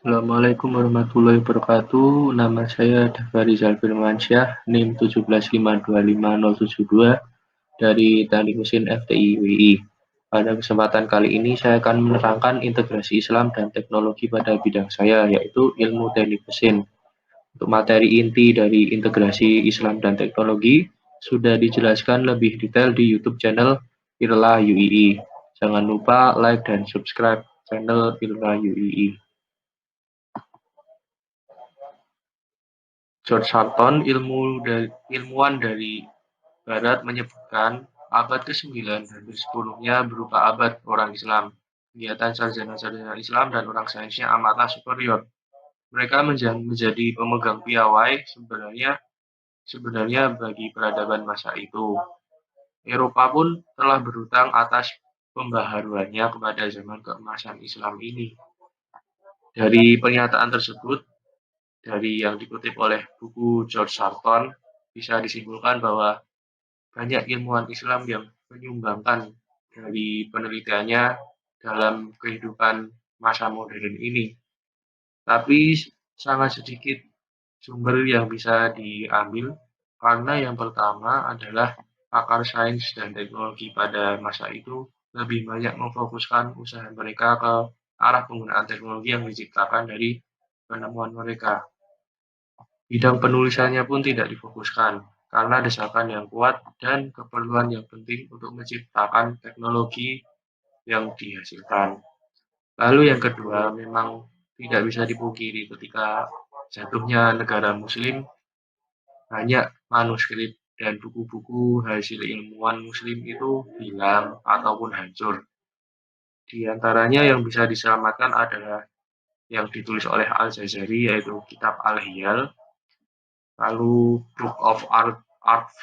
Assalamualaikum warahmatullahi wabarakatuh. Nama saya Dava Rizal Firmansyah, NIM 175250072 dari Teknik Mesin FTI WI. Pada kesempatan kali ini saya akan menerangkan integrasi Islam dan teknologi pada bidang saya, yaitu ilmu teknik mesin. Untuk materi inti dari integrasi Islam dan teknologi sudah dijelaskan lebih detail di YouTube channel Irla UII. Jangan lupa like dan subscribe channel Irla UII. George Sarton, ilmuwan dari Barat, menyebutkan abad ke-9 dan ke-10-nya berupa abad orang Islam. Kegiatan sarjana-sarjana Islam dan orang sainsnya amatlah superior. Mereka menjadi pemegang piawai sebenarnya bagi peradaban masa itu. Eropa pun telah berhutang atas pembaharuannya kepada zaman keemasan Islam ini. Dari pernyataan tersebut, dari yang dikutip oleh buku George Sarton, bisa disimpulkan bahwa banyak ilmuwan Islam yang menyumbangkan dari penelitiannya dalam kehidupan masa modern ini. Tapi sangat sedikit sumber yang bisa diambil karena yang pertama adalah pakar sains dan teknologi pada masa itu lebih banyak memfokuskan usaha mereka ke arah penggunaan teknologi yang diciptakan dari penemuan mereka. Bidang penulisannya pun tidak difokuskan, karena desakan yang kuat dan keperluan yang penting untuk menciptakan teknologi yang dihasilkan. Lalu yang kedua, memang tidak bisa dipungkiri ketika jatuhnya negara muslim, banyak manuskrip dan buku-buku hasil ilmuwan muslim itu hilang ataupun hancur. Di antaranya yang bisa diselamatkan adalah yang ditulis oleh Al-Jazari, yaitu kitab Al-Hiyal, lalu Book of Art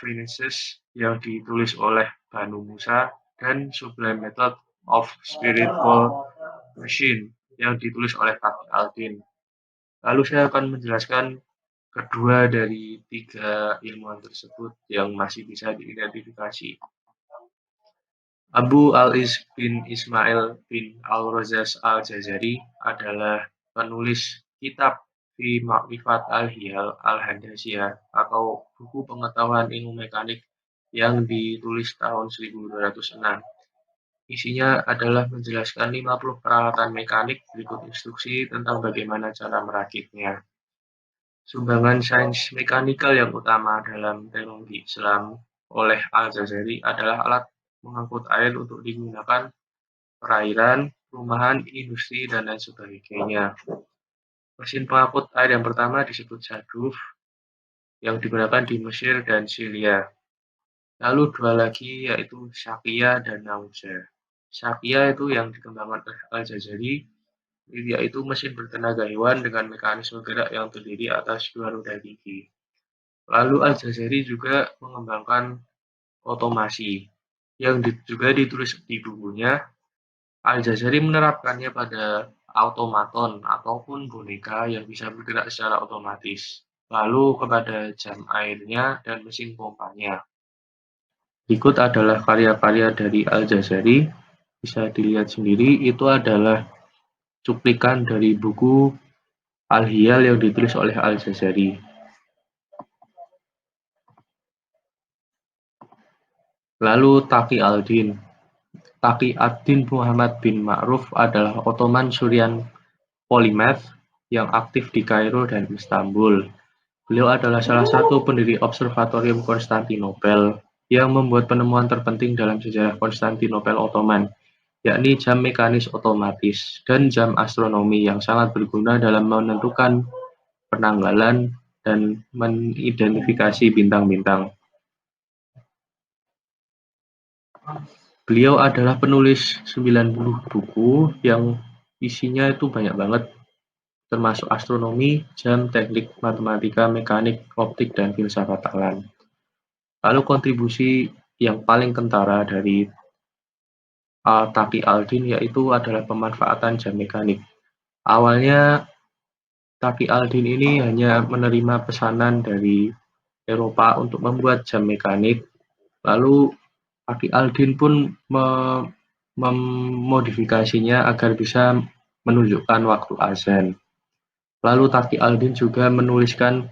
Finances yang ditulis oleh Banu Musa, dan Sublime Method of Spiritual Machine yang ditulis oleh Taqi al-Din. Lalu saya akan menjelaskan kedua dari tiga ilmuwan tersebut yang masih bisa diidentifikasi. Abu al-Is bin Ismail bin al-Razaz al-Jazari adalah penulis kitab Fi Ma'rifat al-Hiyal al-Handasiyah atau buku pengetahuan ilmu mekanik yang ditulis tahun 1206. Isinya adalah menjelaskan 50 peralatan mekanik berikut instruksi tentang bagaimana cara merakitnya. Sumbangan sains mekanikal yang utama dalam teknologi Islam oleh Al-Jazari adalah alat mengangkut air untuk digunakan perairan, rumahan, industri, dan lain sebagainya. Mesin pengangkut air yang pertama disebut Zaduf, yang digunakan di Mesir dan Syria. Lalu dua lagi yaitu Shakia dan Nauja. Shakia itu yang dikembangkan oleh Al-Jazari, yaitu mesin bertenaga hewan dengan mekanisme gerak yang terdiri atas dua roda gigi. Lalu Al-Jazari juga mengembangkan otomasi, yang juga ditulis di bukunya. Al-Jazari menerapkannya pada automaton ataupun boneka yang bisa bergerak secara otomatis, lalu kepada jam airnya dan mesin pompanya. Berikut adalah karya-karya dari Al-Jazari, bisa dilihat sendiri, itu adalah cuplikan dari buku Al-Hiyal yang ditulis oleh Al-Jazari. Lalu Taqi al-Din. Taqi ad-Din Muhammad bin Ma'ruf adalah Ottoman Syrian polymath yang aktif di Kairo dan Istanbul. Beliau adalah salah satu pendiri Observatorium Konstantinopel yang membuat penemuan terpenting dalam sejarah Konstantinopel Ottoman, yakni jam mekanis otomatis dan jam astronomi yang sangat berguna dalam menentukan penanggalan dan mengidentifikasi bintang-bintang. Beliau adalah penulis 90 buku yang isinya itu banyak banget, termasuk astronomi, jam, teknik, matematika, mekanik, optik, dan filsafat alam. Lalu kontribusi yang paling kentara dari Taqi al-Din yaitu adalah pemanfaatan jam mekanik. Awalnya Taqi al-Din ini hanya menerima pesanan dari Eropa untuk membuat jam mekanik. Lalu Taqi al-Din pun memodifikasinya agar bisa menunjukkan waktu azan. Lalu Taqi Aldin juga menuliskan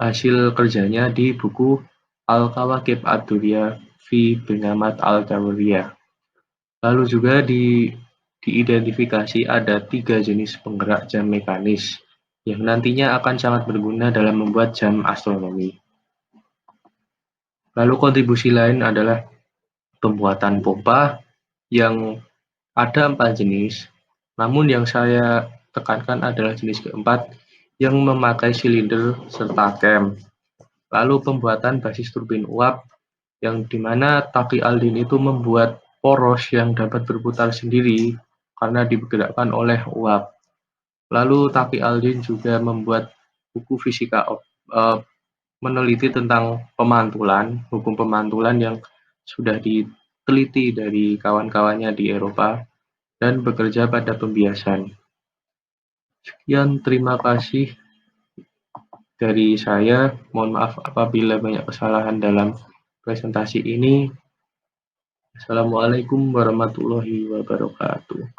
hasil kerjanya di buku Al-Kawakib ad-Durriyah fi Benamat al-Jawariyah. Lalu juga diidentifikasi ada 3 jenis penggerak jam mekanis yang nantinya akan sangat berguna dalam membuat jam astronomi. Lalu kontribusi lain adalah pembuatan pompa yang ada 4 jenis, namun yang saya tekankan adalah jenis keempat yang memakai silinder serta cam. Lalu pembuatan basis turbin uap yang dimana Taqi Aldin itu membuat poros yang dapat berputar sendiri karena digerakkan oleh uap. Lalu Taqi Aldin juga membuat buku fisika meneliti tentang pemantulan, hukum pemantulan yang sudah diteliti dari kawan-kawannya di Eropa dan bekerja pada pembiasan. Sekian, terima kasih dari saya. Mohon maaf apabila banyak kesalahan dalam presentasi ini. Assalamualaikum warahmatullahi wabarakatuh.